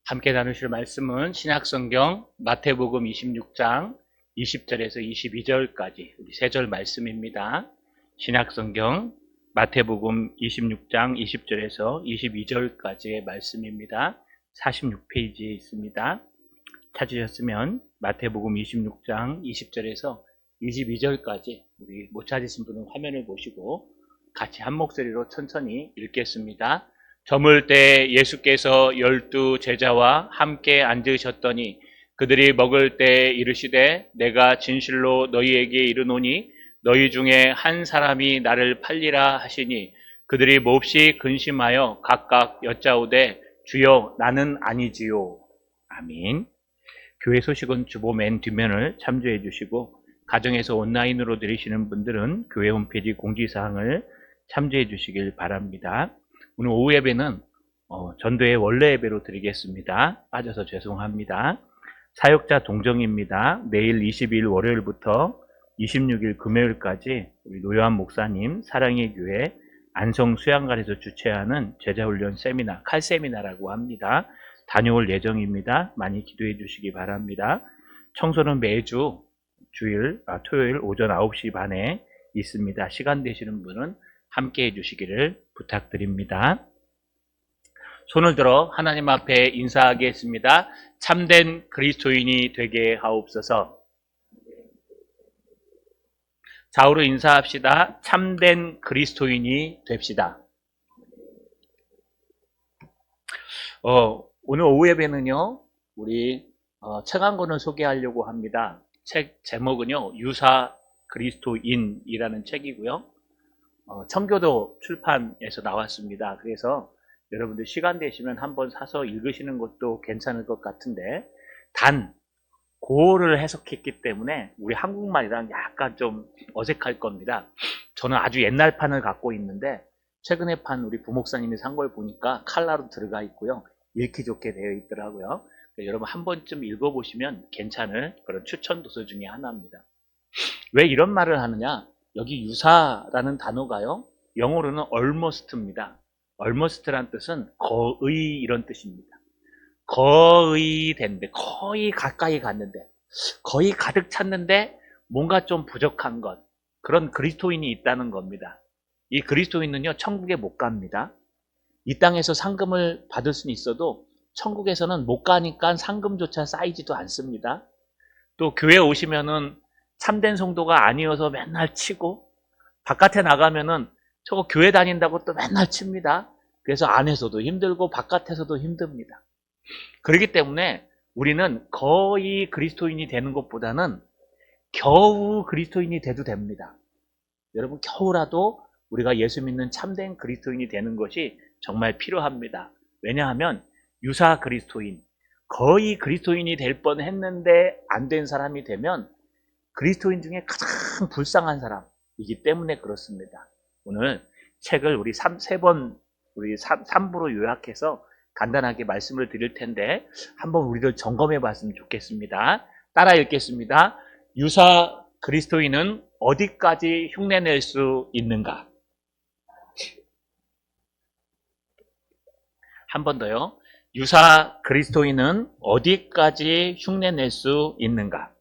함께 나누실 말씀은 신약성경 마태복음 26장 20절에서 22절까지 우리 세 절 말씀입니다. 신약성경 마태복음 26장 20절에서 22절까지의 말씀입니다. 46페이지에 있습니다. 찾으셨으면 마태복음 26장 20절에서 22절까지 우리 못 찾으신 분은 화면을 보시고 같이 한 목소리로 천천히 읽겠습니다. 저물 때 예수께서 12 제자와 함께 앉으셨더니 그들이 먹을 때 이르시되 내가 진실로 너희에게 이르노니 너희 중에 한 사람이 나를 팔리라 하시니 그들이 몹시 근심하여 각각 여짜오되 주여 나는 아니지요. 아멘. 교회 소식은 주보 맨 뒷면을 참조해 주시고 가정에서 온라인으로 들으시는 분들은 교회 홈페이지 공지사항을 참조해 주시길 바랍니다. 오늘 오후 예배는 전도의 원래 예배로 드리겠습니다. 빠져서 죄송합니다. 사역자 동정입니다. 내일 22일 월요일부터 26일 금요일까지 우리 노요한 목사님 사랑의 교회 안성 수양관에서 주최하는 제자훈련 세미나, 칼세미나라고 합니다. 다녀올 예정입니다. 많이 기도해 주시기 바랍니다. 청소는 매주 토요일 오전 9시 반에 있습니다. 시간 되시는 분은 함께 해주시기를 부탁드립니다. 손을 들어 하나님 앞에 인사하겠습니다. 참된 그리스도인이 되게 하옵소서. 좌우로 인사합시다. 참된 그리스도인이 됩시다. 오늘 오후 예배는요, 우리 책 한 권을 소개하려고 합니다. 책 제목은요, 유사 그리스도인이라는 책이고요. 청교도 출판에서 나왔습니다. 그래서 여러분들 시간 되시면 한번 사서 읽으시는 것도 괜찮을 것 같은데, 단 고어를 해석했기 때문에 우리 한국말이랑 약간 좀 어색할 겁니다. 저는 아주 옛날 판을 갖고 있는데 최근에 판 우리 부목사님이 산 걸 보니까 칼라로 들어가 있고요. 읽기 좋게 되어 있더라고요. 여러분 한 번쯤 읽어보시면 괜찮을 그런 추천 도서 중에 하나입니다. 왜 이런 말을 하느냐? 여기 유사라는 단어가요, 영어로는 almost입니다. almost란 뜻은 거의 이런 뜻입니다. 거의 됐는데, 거의 가까이 갔는데, 거의 가득 찼는데 뭔가 좀 부족한 것, 그런 그리스도인이 있다는 겁니다. 이 그리스도인은요, 천국에 못 갑니다. 이 땅에서 상금을 받을 수는 있어도 천국에서는 못 가니까 상금조차 쌓이지도 않습니다. 또 교회 오시면은 참된 성도가 아니어서 맨날 치고, 바깥에 나가면은 저거 교회 다닌다고 또 맨날 칩니다. 그래서 안에서도 힘들고 바깥에서도 힘듭니다. 그렇기 때문에 우리는 거의 그리스도인이 되는 것보다는 겨우 그리스도인이 돼도 됩니다. 여러분, 겨우라도 우리가 예수 믿는 참된 그리스도인이 되는 것이 정말 필요합니다. 왜냐하면 유사 그리스도인, 거의 그리스도인이 될 뻔했는데 안 된 사람이 되면 그리스도인 중에 가장 불쌍한 사람이기 때문에 그렇습니다. 오늘 책을 우리 3부로 요약해서 간단하게 말씀을 드릴 텐데 한번 우리를 점검해 봤으면 좋겠습니다. 따라 읽겠습니다. 유사 그리스도인은 어디까지 흉내낼 수 있는가? 한 번 더요. 유사 그리스도인은 어디까지 흉내낼 수 있는가?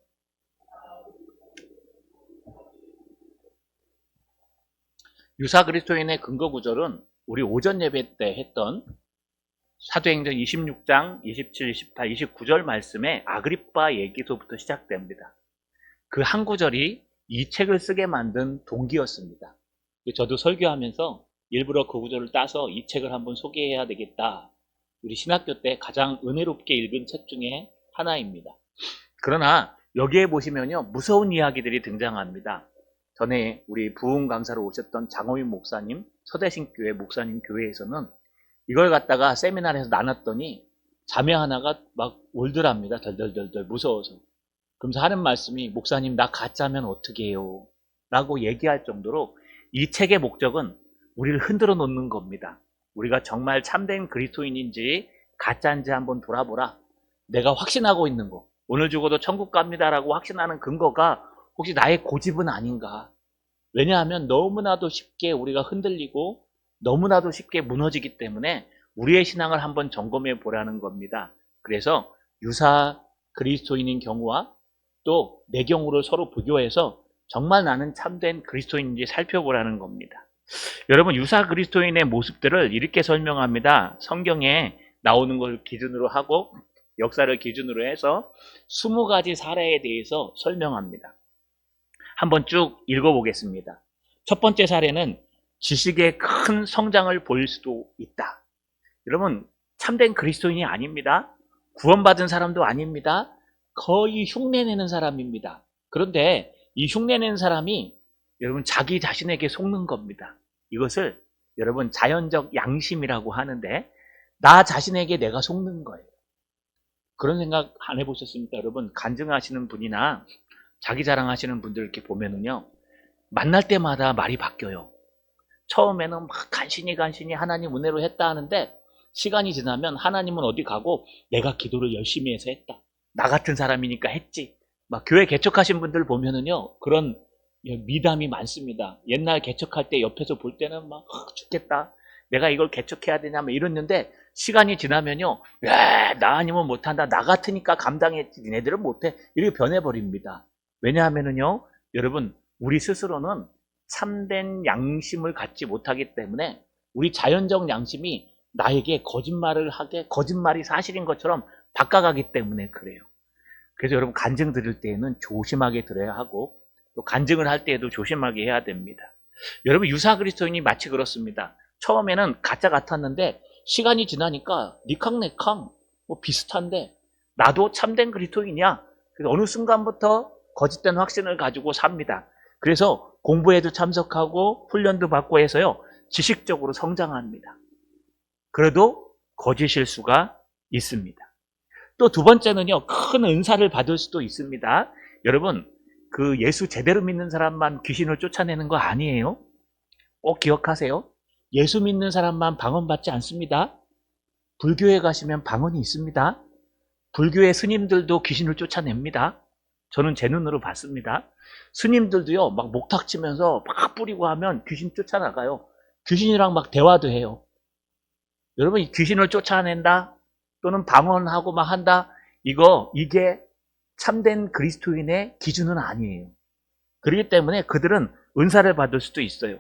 유사 그리스도인의 근거 구절은 우리 오전 예배 때 했던 사도행전 26장 27, 28, 29절 말씀에 아그리빠 얘기서부터 시작됩니다. 그 한 구절이 이 책을 쓰게 만든 동기였습니다. 저도 설교하면서 일부러 그 구절을 따서 이 책을 한번 소개해야 되겠다. 우리 신학교 때 가장 은혜롭게 읽은 책 중에 하나입니다. 그러나 여기에 보시면요, 무서운 이야기들이 등장합니다. 전에 우리 부흥 강사로 오셨던 장호윤 목사님, 서대신교회 목사님 교회에서는 이걸 갖다가 세미나에서 나눴더니 자매 하나가 막 울더랍니다. 덜덜덜덜 무서워서. 그러면서 하는 말씀이, 목사님 나 가짜면 어떻게 해요? 라고 얘기할 정도로 이 책의 목적은 우리를 흔들어 놓는 겁니다. 우리가 정말 참된 그리스도인인지 가짜인지 한번 돌아보라. 내가 확신하고 있는 거, 오늘 죽어도 천국 갑니다라고 확신하는 근거가 혹시 나의 고집은 아닌가? 왜냐하면 너무나도 쉽게 우리가 흔들리고 너무나도 쉽게 무너지기 때문에 우리의 신앙을 한번 점검해 보라는 겁니다. 그래서 유사 그리스도인인 경우와 또 내 경우를 서로 비교해서 정말 나는 참된 그리스도인인지 살펴보라는 겁니다. 여러분, 유사 그리스도인의 모습들을 이렇게 설명합니다. 성경에 나오는 걸 기준으로 하고 역사를 기준으로 해서 20가지 사례에 대해서 설명합니다. 한번 쭉 읽어보겠습니다. 첫 번째 사례는 지식의 큰 성장을 보일 수도 있다. 여러분, 참된 그리스도인이 아닙니다. 구원받은 사람도 아닙니다. 거의 흉내내는 사람입니다. 그런데 이 흉내내는 사람이 여러분 자기 자신에게 속는 겁니다. 이것을 여러분 자연적 양심이라고 하는데 나 자신에게 내가 속는 거예요. 그런 생각 안 해보셨습니까? 여러분, 간증하시는 분이나 자기 자랑하시는 분들 이렇게 보면은요, 만날 때마다 말이 바뀌어요. 처음에는 막 간신히 하나님 은혜로 했다 하는데 시간이 지나면 하나님은 어디 가고 내가 기도를 열심히 해서 했다. 나 같은 사람이니까 했지. 막 교회 개척하신 분들 보면은요, 그런 미담이 많습니다. 옛날 개척할 때 옆에서 볼 때는 막 죽겠다. 내가 이걸 개척해야 되냐 뭐 이랬는데 시간이 지나면요, 나 아니면 못한다. 나 같으니까 감당했지. 니네들은 못해. 이렇게 변해버립니다. 왜냐하면은요, 여러분, 우리 스스로는 참된 양심을 갖지 못하기 때문에 우리 자연적 양심이 나에게 거짓말을 하게 거짓말이 사실인 것처럼 바꿔가기 때문에 그래요. 그래서 여러분, 간증 드릴 때에는 조심하게 드려야 하고 또 간증을 할 때에도 조심하게 해야 됩니다. 여러분, 유사 그리스도인이 마치 그렇습니다. 처음에는 가짜 같았는데 시간이 지나니까 니캉네캉 뭐 비슷한데 나도 참된 그리스도인이야. 그래서 어느 순간부터 거짓된 확신을 가지고 삽니다. 그래서 공부에도 참석하고 훈련도 받고 해서요, 지식적으로 성장합니다. 그래도 거짓일 수가 있습니다. 또 두 번째는요, 큰 은사를 받을 수도 있습니다. 여러분, 그 예수 제대로 믿는 사람만 귀신을 쫓아내는 거 아니에요. 꼭 기억하세요. 예수 믿는 사람만 방언받지 않습니다. 불교에 가시면 방언이 있습니다. 불교의 스님들도 귀신을 쫓아냅니다. 저는 제 눈으로 봤습니다. 스님들도요, 막 목탁 치면서 막 뿌리고 하면 귀신 쫓아나가요. 귀신이랑 막 대화도 해요. 여러분, 이 귀신을 쫓아낸다 또는 방언하고 막 한다, 이게 참된 그리스도인의 기준은 아니에요. 그렇기 때문에 그들은 은사를 받을 수도 있어요.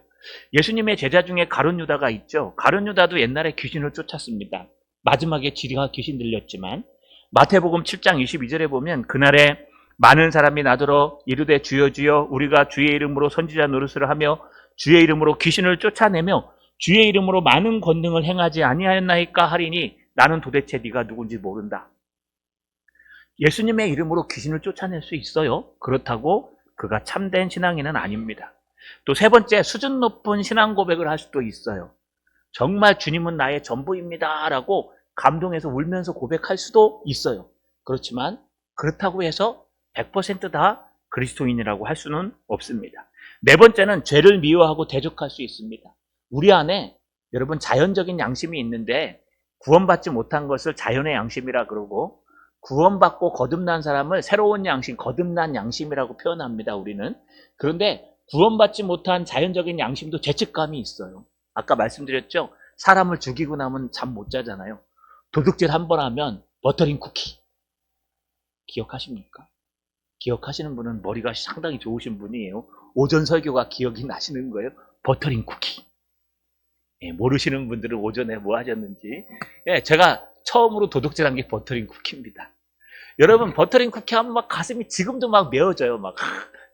예수님의 제자 중에 가룟 유다가 있죠. 가룟 유다도 옛날에 귀신을 쫓았습니다. 마지막에 지가 귀신 들렸지만 마태복음 7장 22절에 보면 그날에 많은 사람이 나더러 이르되 주여 주여 우리가 주의 이름으로 선지자 노릇을 하며 주의 이름으로 귀신을 쫓아내며 주의 이름으로 많은 권능을 행하지 아니하였나이까 하리니 나는 도대체 네가 누군지 모른다. 예수님의 이름으로 귀신을 쫓아낼 수 있어요. 그렇다고 그가 참된 신앙인은 아닙니다. 또 세 번째, 수준 높은 신앙 고백을 할 수도 있어요. 정말 주님은 나의 전부입니다 라고 감동해서 울면서 고백할 수도 있어요. 그렇지만 그렇다고 해서 100%다 그리스도인이라고 할 수는 없습니다. 네 번째는 죄를 미워하고 대적할 수 있습니다. 우리 안에 여러분 자연적인 양심이 있는데 구원받지 못한 것을 자연의 양심이라 그러고 구원받고 거듭난 사람을 새로운 양심, 거듭난 양심이라고 표현합니다. 우리는. 그런데 구원받지 못한 자연적인 양심도 죄책감이 있어요. 아까 말씀드렸죠? 사람을 죽이고 나면 잠 못 자잖아요. 도둑질 한 번 하면 버터링 쿠키. 기억하십니까? 기억하시는 분은 머리가 상당히 좋으신 분이에요. 오전 설교가 기억이 나시는 거예요. 버터링 쿠키. 예, 모르시는 분들은 오전에 뭐 하셨는지. 예, 제가 처음으로 도둑질한 게 버터링 쿠키입니다. 여러분, 버터링 쿠키 하면 막 가슴이 지금도 막 메어져요. 막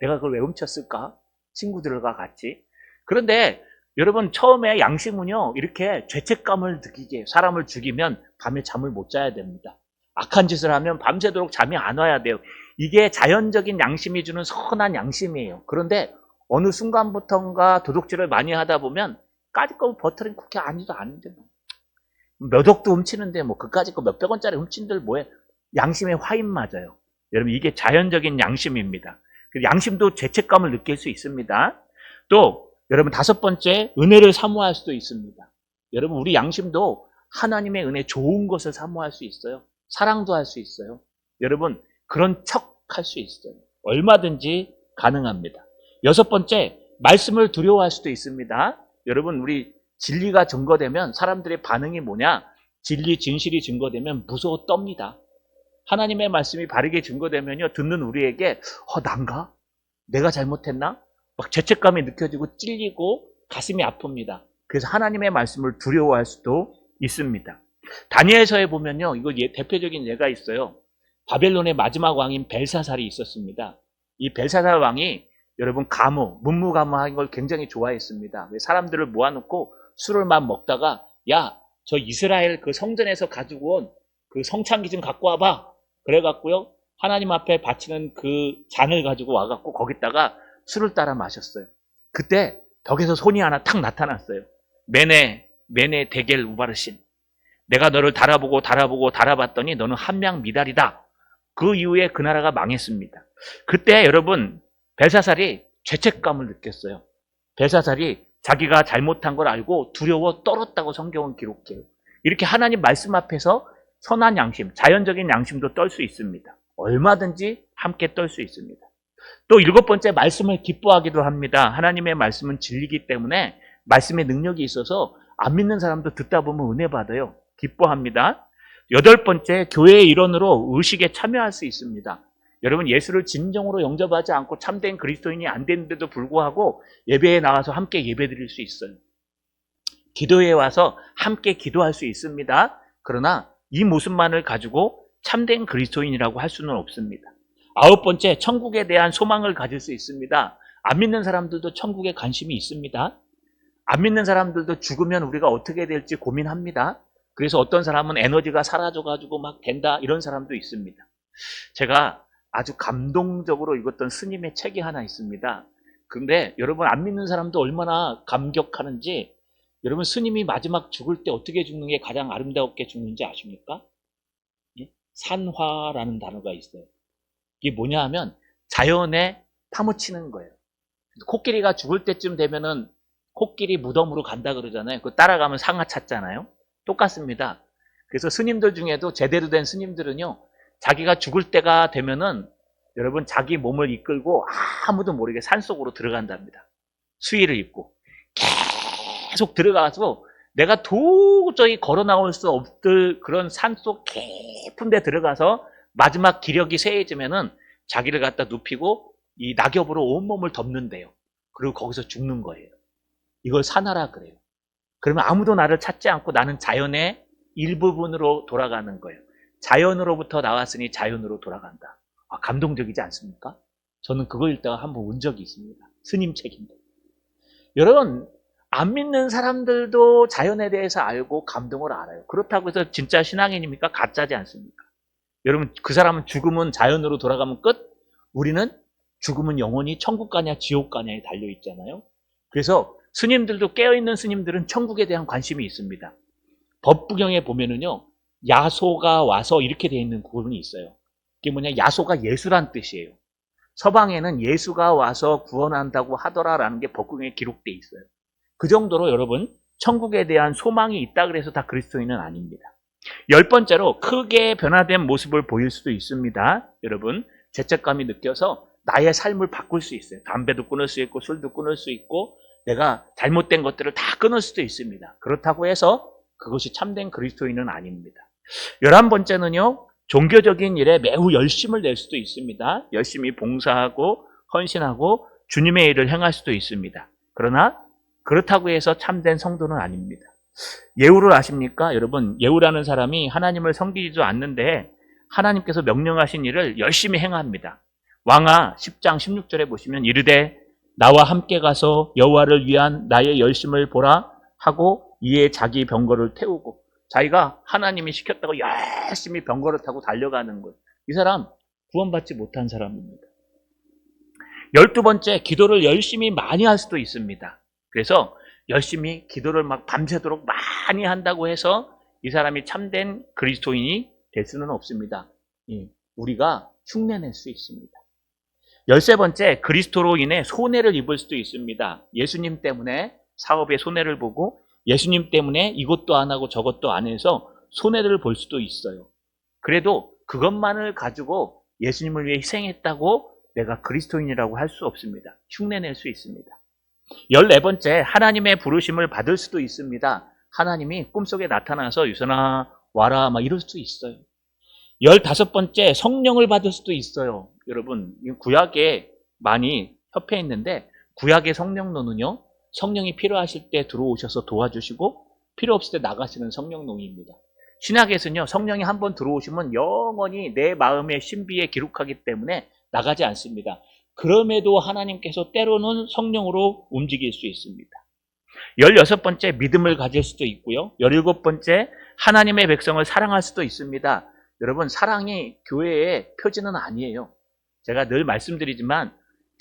내가 그걸 왜 훔쳤을까? 친구들과 같이. 그런데 여러분, 처음에 양심은요, 이렇게 죄책감을 느끼게 해요. 사람을 죽이면 밤에 잠을 못 자야 됩니다. 악한 짓을 하면 밤새도록 잠이 안 와야 돼요. 이게 자연적인 양심이 주는 선한 양심이에요. 그런데 어느 순간부터인가 도둑질을 많이 하다 보면 까짓 거 버터링 쿠키 아니도 아닌데 몇 억도 훔치는데 뭐 그까짓 거 몇백 원짜리 훔친들 뭐해. 양심의 화인 맞아요. 여러분, 이게 자연적인 양심입니다. 양심도 죄책감을 느낄 수 있습니다. 또 여러분, 다섯 번째, 은혜를 사모할 수도 있습니다. 여러분, 우리 양심도 하나님의 은혜, 좋은 것을 사모할 수 있어요. 사랑도 할 수 있어요. 여러분, 그런 척 할 수 있어요. 얼마든지 가능합니다. 여섯 번째, 말씀을 두려워할 수도 있습니다. 여러분, 우리 진리가 증거되면 사람들의 반응이 뭐냐? 진리, 진실이 증거되면 무서워 떱니다. 하나님의 말씀이 바르게 증거되면요, 듣는 우리에게 난가? 내가 잘못했나? 막 죄책감이 느껴지고 찔리고 가슴이 아픕니다. 그래서 하나님의 말씀을 두려워할 수도 있습니다. 다니엘서에 보면요, 이거 대표적인 예가 있어요. 바벨론의 마지막 왕인 벨사살이 있었습니다. 이 벨사살 왕이 여러분 문무가무한 걸 굉장히 좋아했습니다. 사람들을 모아놓고 술을 막 먹다가 야, 저 이스라엘 그 성전에서 가지고 온 그 성창기 좀 갖고 와봐. 그래갖고요, 하나님 앞에 바치는 그 잔을 가지고 와갖고 거기다가 술을 따라 마셨어요. 그때 벽에서 손이 하나 탁 나타났어요. 메네 데겔 우바르신. 내가 너를 달아봤더니 너는 한명 미달이다. 그 이후에 그 나라가 망했습니다. 그때 여러분 벨사살이 죄책감을 느꼈어요. 벨사살이 자기가 잘못한 걸 알고 두려워 떨었다고 성경은 기록해요. 이렇게 하나님 말씀 앞에서 선한 양심, 자연적인 양심도 떨 수 있습니다. 얼마든지 함께 떨 수 있습니다. 또 7번째, 말씀을 기뻐하기도 합니다. 하나님의 말씀은 진리이기 때문에 말씀의 능력이 있어서 안 믿는 사람도 듣다 보면 은혜 받아요. 기뻐합니다. 8번째, 교회의 일원으로 의식에 참여할 수 있습니다. 여러분, 예수를 진정으로 영접하지 않고 참된 그리스도인이 안 되는데도 불구하고 예배에 나와서 함께 예배드릴 수 있어요. 기도회에 와서 함께 기도할 수 있습니다. 그러나 이 모습만을 가지고 참된 그리스도인이라고 할 수는 없습니다. 9번째, 천국에 대한 소망을 가질 수 있습니다. 안 믿는 사람들도 천국에 관심이 있습니다. 안 믿는 사람들도 죽으면 우리가 어떻게 될지 고민합니다. 그래서 어떤 사람은 에너지가 사라져가지고 막 된다, 이런 사람도 있습니다. 제가 아주 감동적으로 읽었던 스님의 책이 하나 있습니다. 근데 여러분, 안 믿는 사람도 얼마나 감격하는지, 여러분, 스님이 마지막 죽을 때 어떻게 죽는 게 가장 아름답게 죽는지 아십니까? 산화라는 단어가 있어요. 이게 뭐냐 하면 자연에 파묻히는 거예요. 코끼리가 죽을 때쯤 되면은 코끼리 무덤으로 간다 그러잖아요. 그거 따라가면 상아 찾잖아요. 똑같습니다. 그래서 스님들 중에도 제대로 된 스님들은요, 자기가 죽을 때가 되면은 여러분 자기 몸을 이끌고 아무도 모르게 산속으로 들어간답니다. 수의를 입고 계속 들어가서 내가 도저히 걸어 나올 수 없을 그런 산속 깊은 데 들어가서 마지막 기력이 쇠해지면은 자기를 갖다 눕히고 이 낙엽으로 온몸을 덮는데요. 그리고 거기서 죽는 거예요. 이걸 산화라 그래요. 그러면 아무도 나를 찾지 않고 나는 자연의 일부분으로 돌아가는 거예요. 자연으로부터 나왔으니 자연으로 돌아간다. 감동적이지 않습니까? 저는 그거 읽다가 한번 운 적이 있습니다. 스님 책인데. 여러분, 안 믿는 사람들도 자연에 대해서 알고 감동을 알아요. 그렇다고 해서 진짜 신앙인입니까? 가짜지 않습니까? 여러분, 그 사람은 죽으면 자연으로 돌아가면 끝? 우리는 죽으면 영원히 천국 가냐 지옥 가냐에 달려있잖아요. 그래서 스님들도, 깨어있는 스님들은 천국에 대한 관심이 있습니다. 법부경에 보면은요, 야소가 와서 이렇게 되어 있는 부분이 있어요. 그게 뭐냐, 야소가 예수란 뜻이에요. 서방에는 예수가 와서 구원한다고 하더라라는 게 법구경에 기록되어 있어요. 그 정도로 여러분, 천국에 대한 소망이 있다 그래서 다 그리스도인은 아닙니다. 10번째로, 크게 변화된 모습을 보일 수도 있습니다. 여러분, 죄책감이 느껴서 나의 삶을 바꿀 수 있어요. 담배도 끊을 수 있고 술도 끊을 수 있고 내가 잘못된 것들을 다 끊을 수도 있습니다. 그렇다고 해서 그것이 참된 그리스도인은 아닙니다. 11번째는요, 종교적인 일에 매우 열심을 낼 수도 있습니다. 열심히 봉사하고 헌신하고 주님의 일을 행할 수도 있습니다. 그러나 그렇다고 해서 참된 성도는 아닙니다. 예후를 아십니까? 여러분, 예후라는 사람이 하나님을 섬기지도 않는데 하나님께서 명령하신 일을 열심히 행합니다. 왕하 10장 16절에 보시면 이르되 나와 함께 가서 여호와를 위한 나의 열심을 보라 하고 이에 자기 병거를 태우고, 자기가 하나님이 시켰다고 열심히 병거를 타고 달려가는 거예요. 이 사람 구원받지 못한 사람입니다. 12번째, 기도를 열심히 많이 할 수도 있습니다. 그래서 열심히 기도를 막 밤새도록 많이 한다고 해서 이 사람이 참된 그리스도인이 될 수는 없습니다. 우리가 흉내낼 수 있습니다. 13번째, 그리스도로 인해 손해를 입을 수도 있습니다. 예수님 때문에 사업에 손해를 보고 예수님 때문에 이것도 안 하고 저것도 안 해서 손해를 볼 수도 있어요. 그래도 그것만을 가지고 예수님을 위해 희생했다고 내가 그리스도인이라고 할 수 없습니다. 흉내낼 수 있습니다. 14번째, 하나님의 부르심을 받을 수도 있습니다. 하나님이 꿈속에 나타나서 유선아 와라 막 이럴 수 있어요. 15번째 성령을 받을 수도 있어요. 여러분 구약에 많이 협회에 있는데 구약의 성령론은요, 성령이 필요하실 때 들어오셔서 도와주시고 필요 없을 때 나가시는 성령론입니다. 신약에서는요, 성령이 한번 들어오시면 영원히 내 마음의 신비에 기록하기 때문에 나가지 않습니다. 그럼에도 하나님께서 때로는 성령으로 움직일 수 있습니다. 16번째 믿음을 가질 수도 있고요. 17번째 하나님의 백성을 사랑할 수도 있습니다. 여러분 사랑이 교회의 표지는 아니에요. 제가 늘 말씀드리지만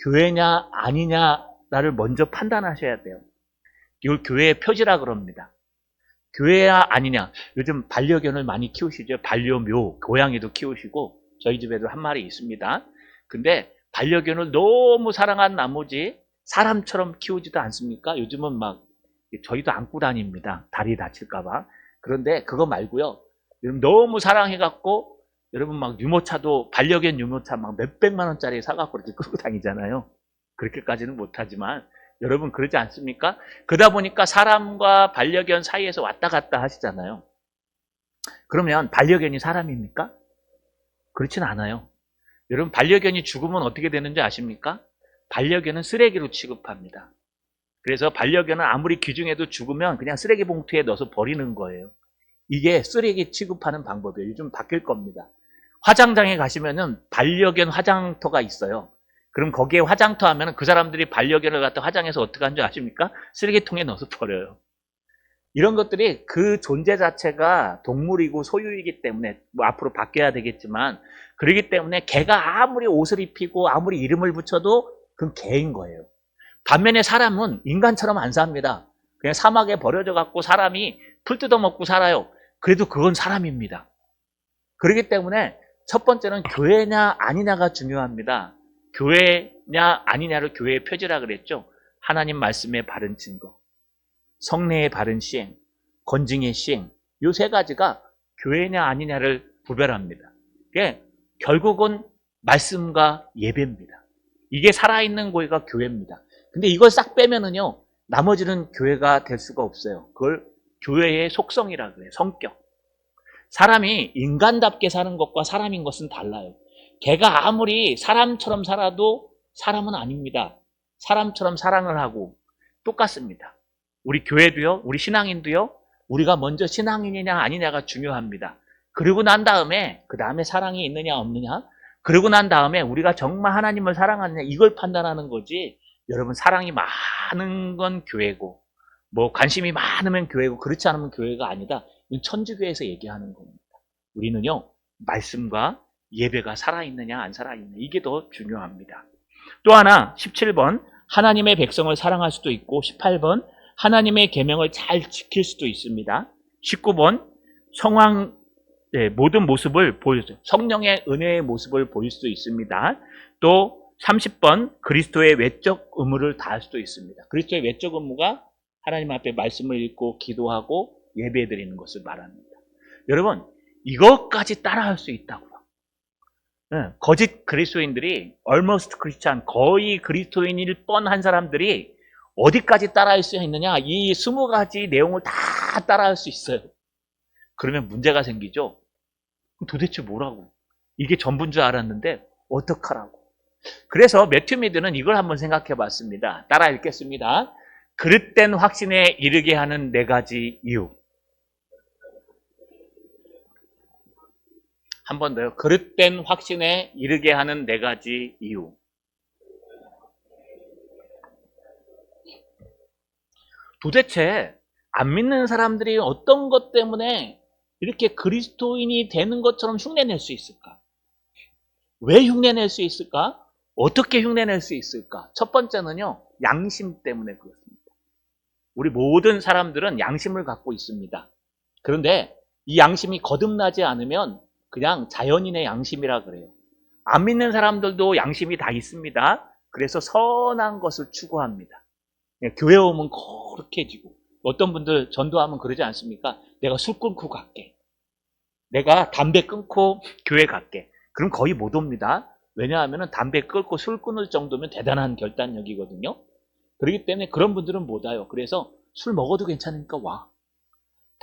교회냐 아니냐를 먼저 판단하셔야 돼요. 이걸 교회의 표지라 그럽니다. 교회야 아니냐. 요즘 반려견을 많이 키우시죠. 반려묘, 고양이도 키우시고 저희 집에도 한 마리 있습니다. 근데 반려견을 너무 사랑한 나머지 사람처럼 키우지도 않습니까? 요즘은 막 저희도 안고 다닙니다. 다리 다칠까 봐. 그런데 그거 말고요. 너무 사랑해갖고 여러분 막 유모차도 반려견 유모차 막 몇백만 원짜리 사갖고 이렇게 끌고 다니잖아요. 그렇게까지는 못하지만 여러분 그러지 않습니까? 그러다 보니까 사람과 반려견 사이에서 왔다 갔다 하시잖아요. 그러면 반려견이 사람입니까? 그렇진 않아요. 여러분 반려견이 죽으면 어떻게 되는지 아십니까? 반려견은 쓰레기로 취급합니다. 그래서 반려견은 아무리 귀중해도 죽으면 그냥 쓰레기 봉투에 넣어서 버리는 거예요. 이게 쓰레기 취급하는 방법이에요. 요즘 바뀔 겁니다. 화장장에 가시면은 반려견 화장터가 있어요. 그럼 거기에 화장터 하면은 그 사람들이 반려견을 갖다 화장해서 어떻게 하는 줄 아십니까? 쓰레기통에 넣어서 버려요. 이런 것들이 그 존재 자체가 동물이고 소유이기 때문에 뭐 앞으로 바뀌어야 되겠지만 그러기 때문에 개가 아무리 옷을 입히고 아무리 이름을 붙여도 그건 개인 거예요. 반면에 사람은 인간처럼 안 삽니다. 그냥 사막에 버려져 갖고 사람이 풀 뜯어먹고 살아요. 그래도 그건 사람입니다. 그렇기 때문에 첫 번째는 교회냐 아니냐가 중요합니다. 교회냐 아니냐를 교회의 표지라 그랬죠. 하나님 말씀의 바른 증거, 성례의 바른 시행, 건징의 시행, 이 세 가지가 교회냐 아니냐를 구별합니다. 이게 결국은 말씀과 예배입니다. 이게 살아있는 교회가 교회입니다. 근데 이걸 싹 빼면은요, 나머지는 교회가 될 수가 없어요. 그걸 교회의 속성이라 그래요. 성격. 사람이 인간답게 사는 것과 사람인 것은 달라요. 걔가 아무리 사람처럼 살아도 사람은 아닙니다. 사람처럼 사랑을 하고 똑같습니다. 우리 교회도요, 우리 신앙인도요, 우리가 먼저 신앙인이냐 아니냐가 중요합니다. 그러고 난 다음에, 그 다음에 사랑이 있느냐 없느냐, 그러고 난 다음에 우리가 정말 하나님을 사랑하느냐 이걸 판단하는 거지. 여러분 사랑이 많은 건 교회고 뭐 관심이 많으면 교회고 그렇지 않으면 교회가 아니다. 이건 천주교에서 얘기하는 겁니다. 우리는요 말씀과 예배가 살아있느냐 안 살아있느냐 이게 더 중요합니다. 또 하나 17번 하나님의 백성을 사랑할 수도 있고 18번 하나님의 계명을 잘 지킬 수도 있습니다. 19번 성황 모든 모습을 보여줘요. 성령의 은혜의 모습을 보일 수도 있습니다. 또 30번 그리스도의 외적 의무를 다할 수도 있습니다. 그리스도의 외적 의무가 하나님 앞에 말씀을 읽고 기도하고 예배드리는 것을 말합니다. 여러분 이것까지 따라할 수 있다고요. 거짓 그리스도인들이 almost Christian, 거의 그리스도인일 뻔한 사람들이 어디까지 따라할 수 있느냐, 이 20가지 내용을 다 따라할 수 있어요. 그러면 문제가 생기죠. 도대체 뭐라고? 이게 전부인 줄 알았는데 어떡하라고? 그래서 매튜 미드는 이걸 한번 생각해 봤습니다. 따라 읽겠습니다. 그릇된 확신에 이르게 하는 4가지 이유. 한 번 더요. 그릇된 확신에 이르게 하는 4가지 이유. 도대체 안 믿는 사람들이 어떤 것 때문에 이렇게 그리스도인이 되는 것처럼 흉내낼 수 있을까? 왜 흉내낼 수 있을까? 어떻게 흉내낼 수 있을까? 첫 번째는요, 양심 때문에 그렇습니다. 우리 모든 사람들은 양심을 갖고 있습니다. 그런데 이 양심이 거듭나지 않으면 그냥 자연인의 양심이라 그래요. 안 믿는 사람들도 양심이 다 있습니다. 그래서 선한 것을 추구합니다. 교회 오면 거룩해지고 어떤 분들 전도하면 그러지 않습니까? 내가 술 끊고 갈게. 내가 담배 끊고 교회 갈게. 그럼 거의 못 옵니다. 왜냐하면 담배 끊고 술 끊을 정도면 대단한 결단력이거든요. 그렇기 때문에 그런 분들은 못 와요. 그래서 술 먹어도 괜찮으니까 와.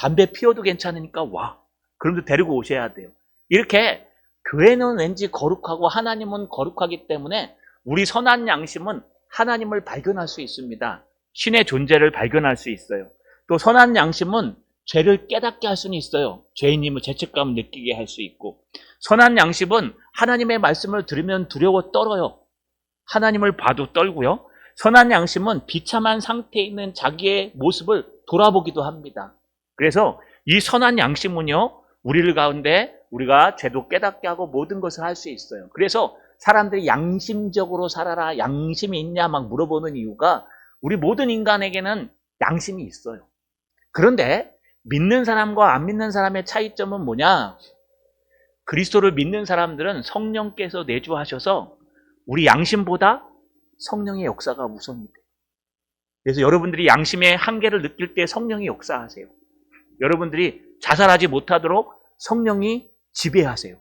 담배 피워도 괜찮으니까 와. 그럼도 데리고 오셔야 돼요. 이렇게 교회는 왠지 거룩하고 하나님은 거룩하기 때문에 우리 선한 양심은 하나님을 발견할 수 있습니다. 신의 존재를 발견할 수 있어요. 또 선한 양심은 죄를 깨닫게 할 수는 있어요. 죄인임을 죄책감을 느끼게 할 수 있고, 선한 양심은 하나님의 말씀을 들으면 두려워 떨어요. 하나님을 봐도 떨고요. 선한 양심은 비참한 상태에 있는 자기의 모습을 돌아보기도 합니다. 그래서 이 선한 양심은요, 우리를 가운데 우리가 죄도 깨닫게 하고 모든 것을 할 수 있어요. 그래서 사람들이 양심적으로 살아라, 양심이 있냐 막 물어보는 이유가 우리 모든 인간에게는 양심이 있어요. 그런데 믿는 사람과 안 믿는 사람의 차이점은 뭐냐? 그리스도를 믿는 사람들은 성령께서 내주하셔서 우리 양심보다 성령의 역사가 우선입니다. 그래서 여러분들이 양심의 한계를 느낄 때 성령이 역사하세요. 여러분들이 자살하지 못하도록 성령이 지배하세요.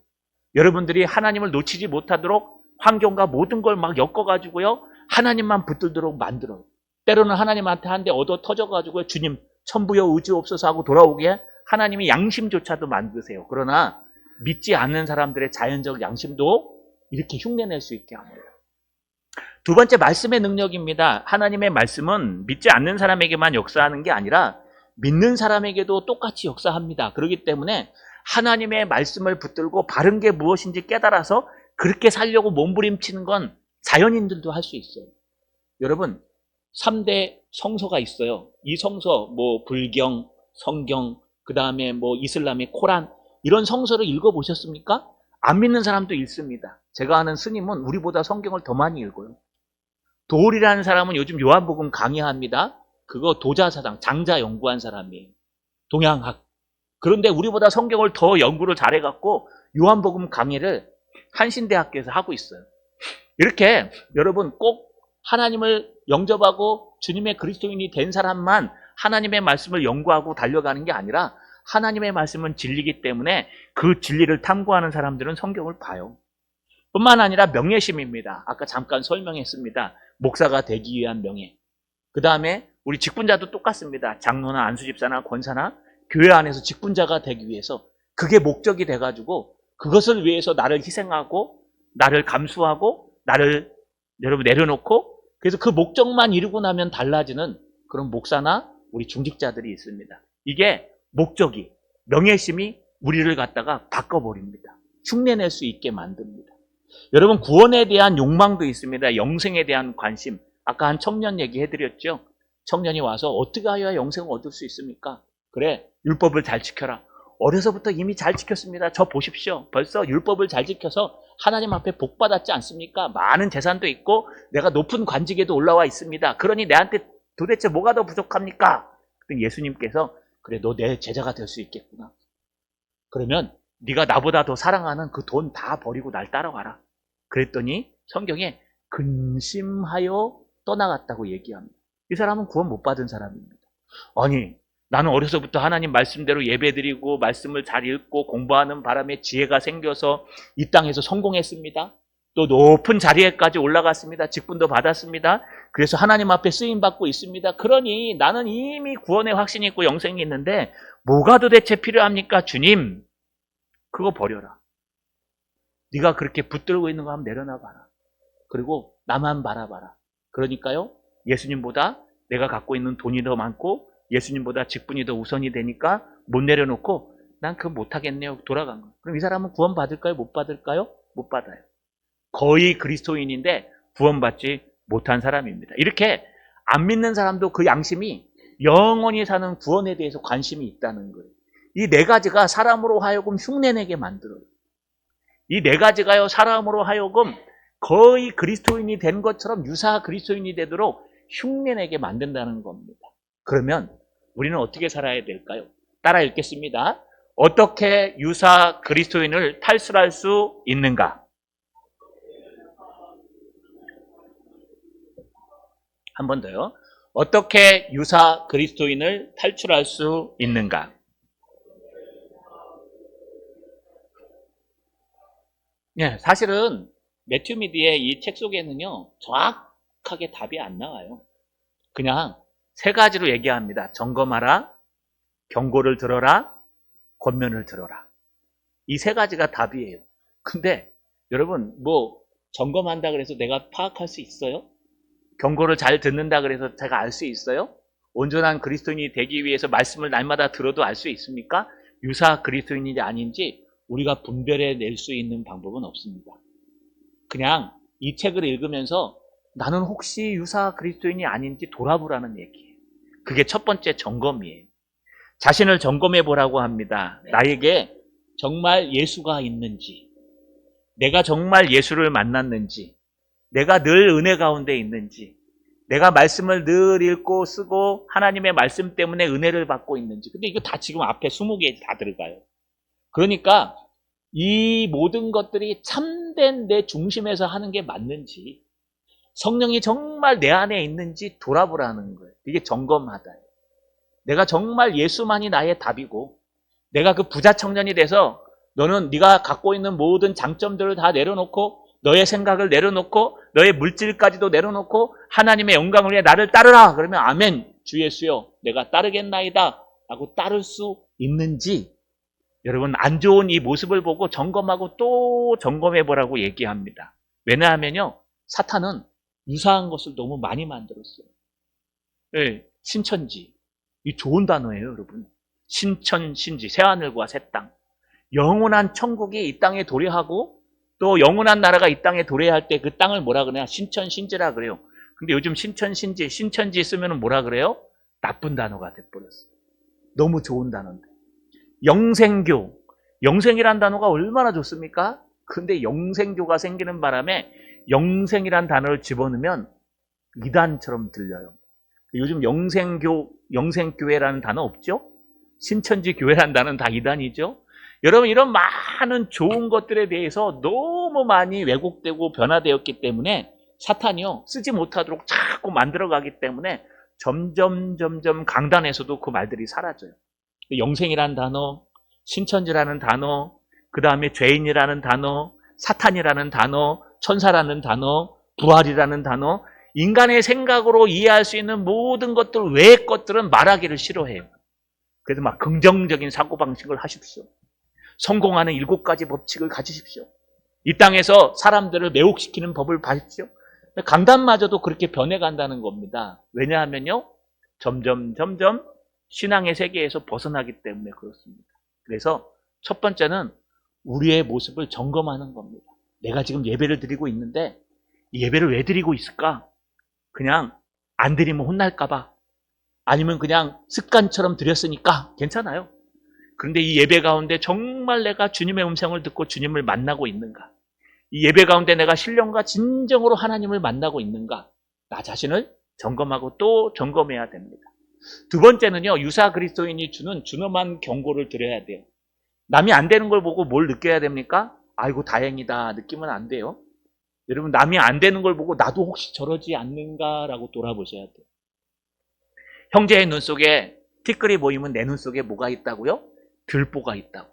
여러분들이 하나님을 놓치지 못하도록 환경과 모든 걸 막 엮어가지고요, 하나님만 붙들도록 만들어요. 때로는 하나님한테 한 대 얻어 터져가지고 주님 천부여 의지옵소서 하고 돌아오게 하나님이 양심조차도 만드세요. 그러나 믿지 않는 사람들의 자연적 양심도 이렇게 흉내낼 수 있게 합니다. 두 번째, 말씀의 능력입니다. 하나님의 말씀은 믿지 않는 사람에게만 역사하는 게 아니라 믿는 사람에게도 똑같이 역사합니다. 그렇기 때문에 하나님의 말씀을 붙들고 바른 게 무엇인지 깨달아서 그렇게 살려고 몸부림치는 건 자연인들도 할 수 있어요. 여러분, 3대 성서가 있어요. 이 성서, 불경, 성경, 그 다음에 이슬람의 코란, 이런 성서를 읽어보셨습니까? 안 믿는 사람도 읽습니다. 제가 아는 스님은 우리보다 성경을 더 많이 읽어요. 도울이라는 사람은 요즘 요한복음 강의합니다. 그거 도자사상, 장자 연구한 사람이에요. 동양학. 그런데 우리보다 성경을 더 연구를 잘해갖고 요한복음 강의를 한신대학교에서 하고 있어요. 이렇게 여러분 꼭 하나님을 영접하고 주님의 그리스도인이 된 사람만 하나님의 말씀을 연구하고 달려가는 게 아니라 하나님의 말씀은 진리이기 때문에 그 진리를 탐구하는 사람들은 성경을 봐요. 뿐만 아니라 명예심입니다. 아까 잠깐 설명했습니다. 목사가 되기 위한 명예. 그 다음에 우리 직분자도 똑같습니다. 장로나 안수집사나 권사나 교회 안에서 직분자가 되기 위해서 그게 목적이 돼가지고 그것을 위해서 나를 희생하고 나를 감수하고 나를 여러분 내려놓고 그래서 그 목적만 이루고 나면 달라지는 그런 목사나 우리 중직자들이 있습니다. 이게 목적이, 명예심이 우리를 갖다가 바꿔버립니다. 흉내낼 수 있게 만듭니다. 여러분, 구원에 대한 욕망도 있습니다. 영생에 대한 관심. 아까 한 청년 얘기해드렸죠. 청년이 와서 어떻게 하여야 영생을 얻을 수 있습니까? 그래, 율법을 잘 지켜라. 어려서부터 이미 잘 지켰습니다. 저 보십시오. 벌써 율법을 잘 지켜서 하나님 앞에 복 받았지 않습니까? 많은 재산도 있고 내가 높은 관직에도 올라와 있습니다. 그러니 내한테 도대체 뭐가 더 부족합니까? 그랬더니 예수님께서 그래, 너 내 제자가 될 수 있겠구나. 그러면 네가 나보다 더 사랑하는 그 돈 다 버리고 날 따라와라. 그랬더니 성경에 근심하여 떠나갔다고 얘기합니다. 이 사람은 구원 못 받은 사람입니다. 아니, 나는 어려서부터 하나님 말씀대로 예배드리고 말씀을 잘 읽고 공부하는 바람에 지혜가 생겨서 이 땅에서 성공했습니다. 또 높은 자리에까지 올라갔습니다. 직분도 받았습니다. 그래서 하나님 앞에 쓰임받고 있습니다. 그러니 나는 이미 구원의 확신이 있고 영생이 있는데 뭐가 도대체 필요합니까? 주님, 그거 버려라. 네가 그렇게 붙들고 있는 거 한번 내려놔봐라. 그리고 나만 바라봐라. 그러니까요, 예수님보다 내가 갖고 있는 돈이 더 많고 예수님보다 직분이 더 우선이 되니까 못 내려놓고 난 그거 못하겠네요. 돌아간 거. 그럼 이 사람은 구원 받을까요? 못 받을까요? 못 받아요. 거의 그리스도인인데 구원받지 못한 사람입니다. 이렇게 안 믿는 사람도 그 양심이 영원히 사는 구원에 대해서 관심이 있다는 거예요. 이 네 가지가 사람으로 하여금 흉내내게 만들어요. 이 네 가지가요, 사람으로 하여금 거의 그리스도인이 된 것처럼 유사 그리스도인이 되도록 흉내내게 만든다는 겁니다. 그러면 우리는 어떻게 살아야 될까요? 따라 읽겠습니다. 어떻게 유사 그리스도인을 탈출할 수 있는가? 한 번 더요. 어떻게 유사 그리스도인을 탈출할 수 있는가? 네, 사실은 매튜 미디의 이 책 속에는요, 정확하게 답이 안 나와요. 그냥 세 가지로 얘기합니다. 점검하라, 경고를 들어라, 권면을 들어라. 이 세 가지가 답이에요. 근데 여러분 뭐 점검한다 그래서 내가 파악할 수 있어요? 경고를 잘 듣는다 그래서 제가 알 수 있어요? 온전한 그리스도인이 되기 위해서 말씀을 날마다 들어도 알 수 있습니까? 유사 그리스도인인지 아닌지 우리가 분별해 낼 수 있는 방법은 없습니다. 그냥 이 책을 읽으면서 나는 혹시 유사 그리스도인이 아닌지 돌아보라는 얘기예요. 그게 첫 번째 점검이에요. 자신을 점검해 보라고 합니다. 나에게 정말 예수가 있는지, 내가 정말 예수를 만났는지, 내가 늘 은혜 가운데 있는지, 내가 말씀을 늘 읽고 쓰고 하나님의 말씀 때문에 은혜를 받고 있는지. 근데 이거 다 지금 앞에 20개 다 들어가요. 그러니까 이 모든 것들이 참된 내 중심에서 하는 게 맞는지, 성령이 정말 내 안에 있는지 돌아보라는 거예요. 이게 점검하다. 내가 정말 예수만이 나의 답이고, 내가 그 부자 청년이 돼서 너는 네가 갖고 있는 모든 장점들을 다 내려놓고 너의 생각을 내려놓고 너의 물질까지도 내려놓고 하나님의 영광을 위해 나를 따르라. 그러면 아멘, 주 예수여 내가 따르겠나이다 라고 따를 수 있는지, 여러분 안 좋은 이 모습을 보고 점검하고 또 점검해 보라고 얘기합니다. 왜냐하면요, 사탄은 유사한 것을 너무 많이 만들었어요. 네, 신천지, 이 좋은 단어예요 여러분. 신천신지, 새하늘과 새 땅. 영원한 천국이 이 땅에 도래하고 또 영원한 나라가 이 땅에 도래할 때 그 땅을 뭐라 그래요? 신천신지라 그래요. 근데 요즘 신천신지, 신천지 쓰면 뭐라 그래요? 나쁜 단어가 돼버렸어요. 너무 좋은 단어인데. 영생교, 영생이란 단어가 얼마나 좋습니까? 근데 영생교가 생기는 바람에 영생이란 단어를 집어넣으면 이단처럼 들려요. 요즘 영생교회라는 단어 없죠? 신천지 교회라는 단어는 다 이단이죠? 여러분 이런 많은 좋은 것들에 대해서 너무 많이 왜곡되고 변화되었기 때문에 사탄이요 쓰지 못하도록 자꾸 만들어가기 때문에 점점 강단에서도 그 말들이 사라져요. 영생이라는 단어, 신천지라는 단어, 그 다음에 죄인이라는 단어, 사탄이라는 단어, 천사라는 단어, 부활이라는 단어, 인간의 생각으로 이해할 수 있는 모든 것들 외의 것들은 말하기를 싫어해요. 그래서 막 긍정적인 사고방식을 하십시오. 성공하는 7가지 법칙을 가지십시오. 이 땅에서 사람들을 매혹시키는 법을 봐십시오. 강단마저도 그렇게 변해간다는 겁니다. 왜냐하면요, 점점 신앙의 세계에서 벗어나기 때문에 그렇습니다. 그래서 첫 번째는 우리의 모습을 점검하는 겁니다. 내가 지금 예배를 드리고 있는데 이 예배를 왜 드리고 있을까? 그냥 안 드리면 혼날까봐, 아니면 그냥 습관처럼 드렸으니까 괜찮아요. 그런데 이 예배 가운데 정말 내가 주님의 음성을 듣고 주님을 만나고 있는가? 이 예배 가운데 내가 신령과 진정으로 하나님을 만나고 있는가? 나 자신을 점검하고 또 점검해야 됩니다. 두 번째는요, 유사 그리스도인이 주는 준엄한 경고를 드려야 돼요. 남이 안 되는 걸 보고 뭘 느껴야 됩니까? 아이고 다행이다 느끼면 안 돼요. 여러분 남이 안 되는 걸 보고 나도 혹시 저러지 않는가라고 돌아보셔야 돼요. 형제의 눈 속에 티끌이 보이면 내 눈 속에 뭐가 있다고요? 들보가 있다고.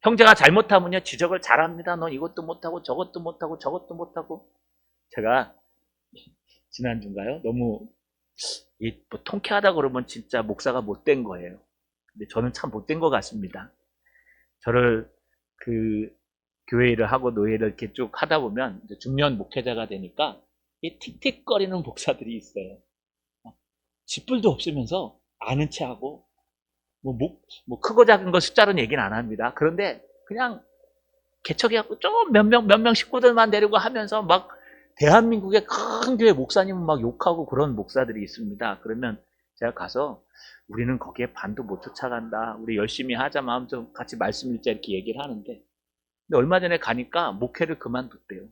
형제가 잘못하면요 지적을 잘합니다. 너 이것도 못하고 저것도 못하고 저것도 못하고. 제가 지난주인가요? 너무 뭐 통쾌하다 그러면 진짜 목사가 못된 거예요. 근데 저는 참 못된 것 같습니다. 저를 그 교회 일을 하고 노예를 이렇게 쭉 하다 보면 이제 중년 목회자가 되니까 이 틱틱거리는 목사들이 있어요. 쥐뿔도 없으면서 아는 체하고 뭐 크고 작은 거 숫자로는 얘기는 안 합니다. 그런데 그냥 개척해갖고 좀 몇 명 식구들만 데리고 하면서 막 대한민국의 큰 교회 목사님은 막 욕하고 그런 목사들이 있습니다. 그러면 제가 가서 우리는 거기에 반도 못 쫓아간다. 우리 열심히 하자 마음 좀 같이 말씀 읽자 이렇게 얘기를 하는데, 근데 얼마 전에 가니까 목회를 그만뒀대요.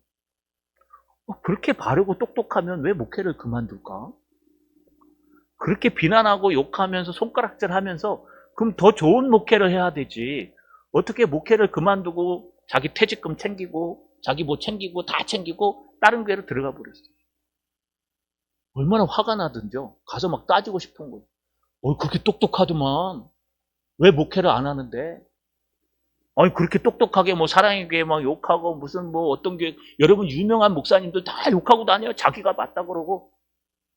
그렇게 바르고 똑똑하면 왜 목회를 그만둘까? 그렇게 비난하고 욕하면서 손가락질하면서 그럼 더 좋은 목회를 해야 되지. 어떻게 목회를 그만두고 자기 퇴직금 챙기고 자기 뭐 챙기고 다 챙기고 다른 교회로 들어가 버렸어요. 얼마나 화가 나든죠. 가서 막 따지고 싶은 거예요. 그렇게 똑똑하더만 왜 목회를 안 하는데? 아니 그렇게 똑똑하게 뭐 사랑의 교회 막 욕하고 무슨 뭐 어떤 교회, 여러분 유명한 목사님들 다 욕하고 다녀요. 자기가 맞다 그러고.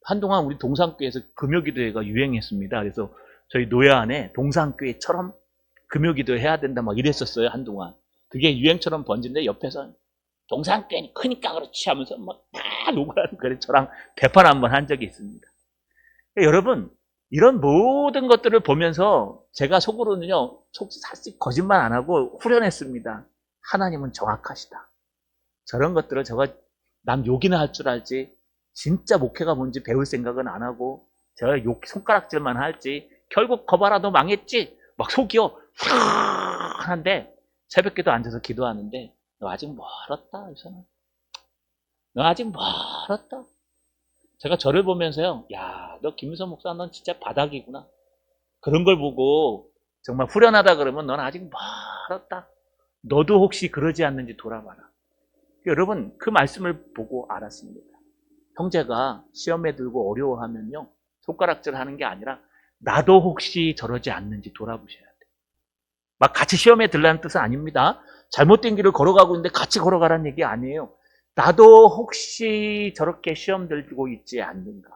한동안 우리 동산교회에서 금요기도회가 유행했습니다. 그래서 저희 노예 안에 동산교회처럼 금요기도 해야 된다 막 이랬었어요, 한동안. 그게 유행처럼 번진데 옆에서 동산교회는 크니까 그렇지 하면서 막 다 욕을 하는 거예요. 저랑 대판 한번 한 적이 있습니다. 여러분, 이런 모든 것들을 보면서 제가 속으로는요, 사실 거짓말 안 하고 후련했습니다. 하나님은 정확하시다. 저런 것들을 제가 남 욕이나 할 줄 알지, 진짜 목회가 뭔지 배울 생각은 안 하고, 제가 손가락질만 할지, 결국 거봐라 너 망했지? 막 속이요. 하는데, 새벽기도 앉아서 기도하는데, 너 아직 멀었다, 유선아. 너 아직 멀었다. 제가 저를 보면서요, 야, 너 김유선 목사 넌 진짜 바닥이구나. 그런 걸 보고 정말 후련하다 그러면 넌 아직 멀었다. 너도 혹시 그러지 않는지 돌아봐라. 여러분, 그 말씀을 보고 알았습니다. 형제가 시험에 들고 어려워하면요, 손가락질 하는 게 아니라 나도 혹시 저러지 않는지 돌아보셔야 돼요. 막 같이 시험에 들라는 뜻은 아닙니다. 잘못된 길을 걸어가고 있는데 같이 걸어가라는 얘기 아니에요. 나도 혹시 저렇게 시험 들고 있지 않는가?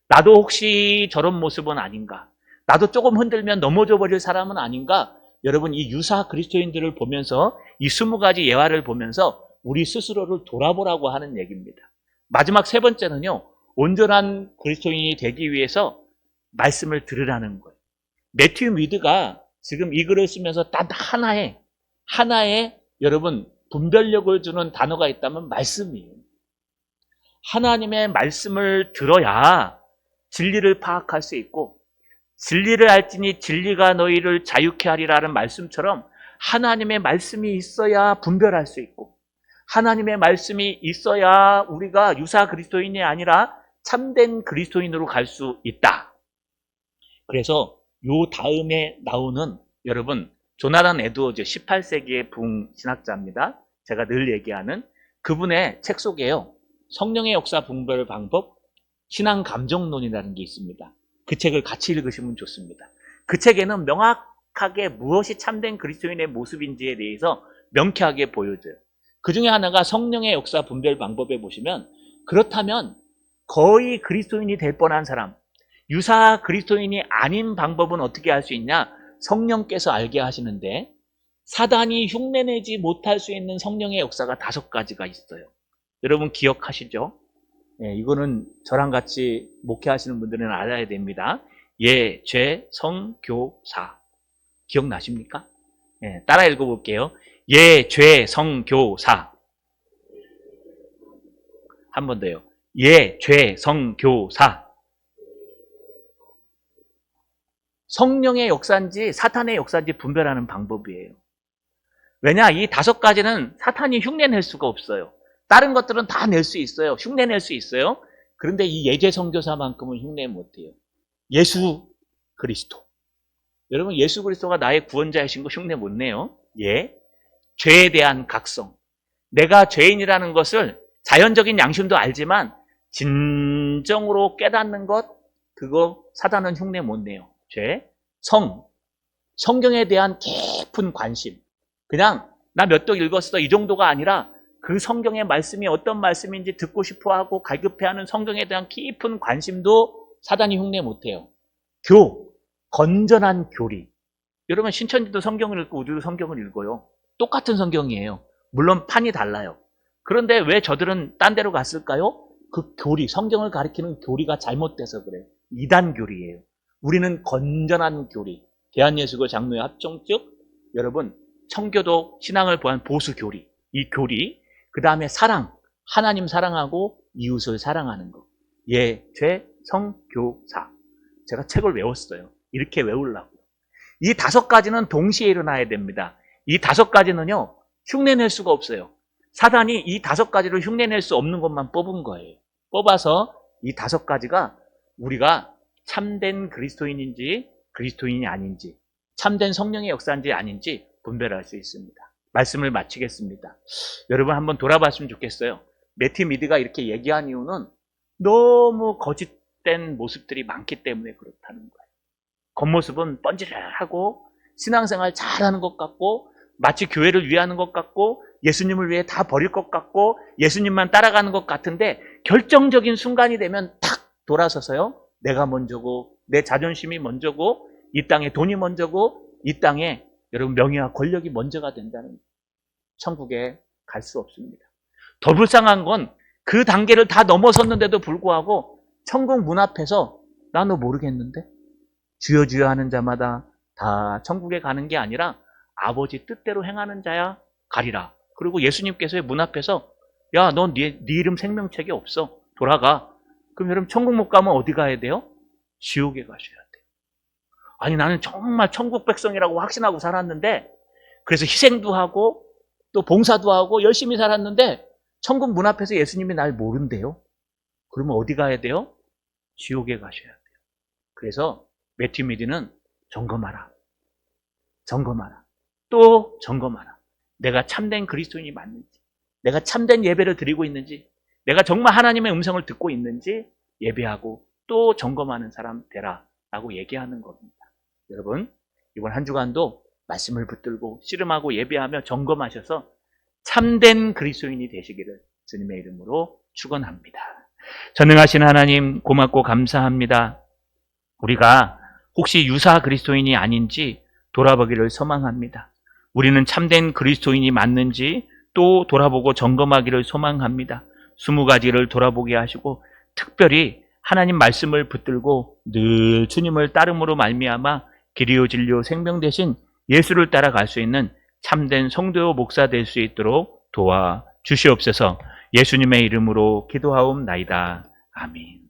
나도 혹시 저런 모습은 아닌가? 나도 조금 흔들면 넘어져 버릴 사람은 아닌가? 여러분, 이 유사 그리스도인들을 보면서 이 20가지 예화를 보면서 우리 스스로를 돌아보라고 하는 얘기입니다. 마지막 세 번째는요, 온전한 그리스도인이 되기 위해서 말씀을 들으라는 거예요. 매튜 미드가 지금 이 글을 쓰면서 단 하나의 여러분 분별력을 주는 단어가 있다면 말씀이에요. 하나님의 말씀을 들어야 진리를 파악할 수 있고, 진리를 알지니 진리가 너희를 자유케 하리라는 말씀처럼 하나님의 말씀이 있어야 분별할 수 있고, 하나님의 말씀이 있어야 우리가 유사 그리스도인이 아니라 참된 그리스도인으로 갈 수 있다. 그래서 요 다음에 나오는 여러분, 조나단 에드워즈 18세기의 부흥 신학자입니다. 제가 늘 얘기하는 그분의 책 속에요, 성령의 역사 분별 방법, 신앙 감정론이라는 게 있습니다. 그 책을 같이 읽으시면 좋습니다. 그 책에는 명확하게 무엇이 참된 그리스도인의 모습인지에 대해서 명쾌하게 보여줘요. 그 중에 하나가 성령의 역사 분별 방법에 보시면, 그렇다면 거의 그리스도인이 될 뻔한 사람, 유사 그리스도인이 아닌 방법은 어떻게 할 수 있냐? 성령께서 알게 하시는데, 사단이 흉내내지 못할 수 있는 성령의 역사가 5가지가 있어요. 여러분 기억하시죠? 예, 이거는 저랑 같이 목회하시는 분들은 알아야 됩니다. 예, 죄, 성, 교, 사. 기억나십니까? 예, 따라 읽어볼게요. 예, 죄, 성, 교, 사. 한 번 더요. 예, 죄, 성, 교, 사. 성령의 역사인지 사탄의 역사인지 분별하는 방법이에요. 왜냐, 이 5가지는 사탄이 흉내낼 수가 없어요. 다른 것들은 다 낼 수 있어요. 흉내낼 수 있어요. 그런데 이 예제 선교사만큼은 흉내 못해요. 예수 그리스도. 여러분, 예수 그리스도가 나의 구원자이신 거 흉내 못 내요. 예. 죄에 대한 각성. 내가 죄인이라는 것을 자연적인 양심도 알지만 진정으로 깨닫는 것, 그거 사단은 흉내 못 내요. 죄. 성경에 대한 깊은 관심. 그냥 나 몇 독 읽었어 이 정도가 아니라 그 성경의 말씀이 어떤 말씀인지 듣고 싶어하고 갈급해하는 성경에 대한 깊은 관심도 사단이 흉내 못해요. 건전한 교리. 여러분, 신천지도 성경을 읽고 우리도 성경을 읽어요. 똑같은 성경이에요. 물론 판이 달라요. 그런데 왜 저들은 딴 데로 갔을까요? 그 교리, 성경을 가리키는 교리가 잘못돼서 그래요. 이단 교리예요. 우리는 건전한 교리. 대한예수교 장로회 합종 즉 여러분, 청교도 신앙을 보한 보수 교리. 이 교리. 그 다음에 사랑. 하나님 사랑하고 이웃을 사랑하는 것. 예, 죄, 성, 교, 사. 제가 책을 외웠어요. 이렇게 외우려고요. 이 5가지는 동시에 일어나야 됩니다. 이 5가지는요, 흉내낼 수가 없어요. 사단이 이 5가지를 흉내낼 수 없는 것만 뽑은 거예요. 뽑아서 이 5가지가 우리가 참된 그리스도인인지 그리스도인이 아닌지, 참된 성령의 역사인지 아닌지 분별할 수 있습니다. 말씀을 마치겠습니다. 여러분 한번 돌아봤으면 좋겠어요. 매튜 미드가 이렇게 얘기한 이유는 너무 거짓된 모습들이 많기 때문에 그렇다는 거예요. 겉모습은 뻔질하고 신앙생활 잘하는 것 같고 마치 교회를 위하는 것 같고 예수님을 위해 다 버릴 것 같고 예수님만 따라가는 것 같은데 결정적인 순간이 되면 탁 돌아서서요. 내가 먼저고 내 자존심이 먼저고 이 땅에 돈이 먼저고 이 땅에 여러분 명예와 권력이 먼저가 된다는 거예요. 천국에 갈 수 없습니다. 더 불쌍한 건 그 단계를 다 넘어섰는데도 불구하고 천국 문 앞에서 나 너 모르겠는데? 주여 주여 하는 자마다 다 천국에 가는 게 아니라 아버지 뜻대로 행하는 자야 가리라. 그리고 예수님께서의 문 앞에서 야, 너 네 이름 생명책에 없어. 돌아가. 그럼 여러분 천국 못 가면 어디 가야 돼요? 지옥에 가셔야 돼요. 아니 나는 정말 천국 백성이라고 확신하고 살았는데 그래서 희생도 하고 또 봉사도 하고 열심히 살았는데 천국 문 앞에서 예수님이 날 모른대요. 그러면 어디 가야 돼요? 지옥에 가셔야 돼요. 그래서 매튜 미디는 점검하라. 점검하라. 또 점검하라. 내가 참된 그리스도인이 맞는지, 내가 참된 예배를 드리고 있는지, 내가 정말 하나님의 음성을 듣고 있는지 예배하고 또 점검하는 사람 되라 라고 얘기하는 겁니다. 여러분, 이번 한 주간도 말씀을 붙들고 씨름하고 예배하며 점검하셔서 참된 그리스도인이 되시기를 주님의 이름으로 축원합니다. 전능하신 하나님 고맙고 감사합니다. 우리가 혹시 유사 그리스도인이 아닌지 돌아보기를 소망합니다. 우리는 참된 그리스도인이 맞는지 또 돌아보고 점검하기를 소망합니다. 20가지를 돌아보게 하시고 특별히 하나님 말씀을 붙들고 늘 주님을 따름으로 말미암아 길이요 진리요 생명 되신 예수를 따라갈 수 있는 참된 성도요 목사 될 수 있도록 도와 주시옵소서. 예수님의 이름으로 기도하옵나이다. 아멘.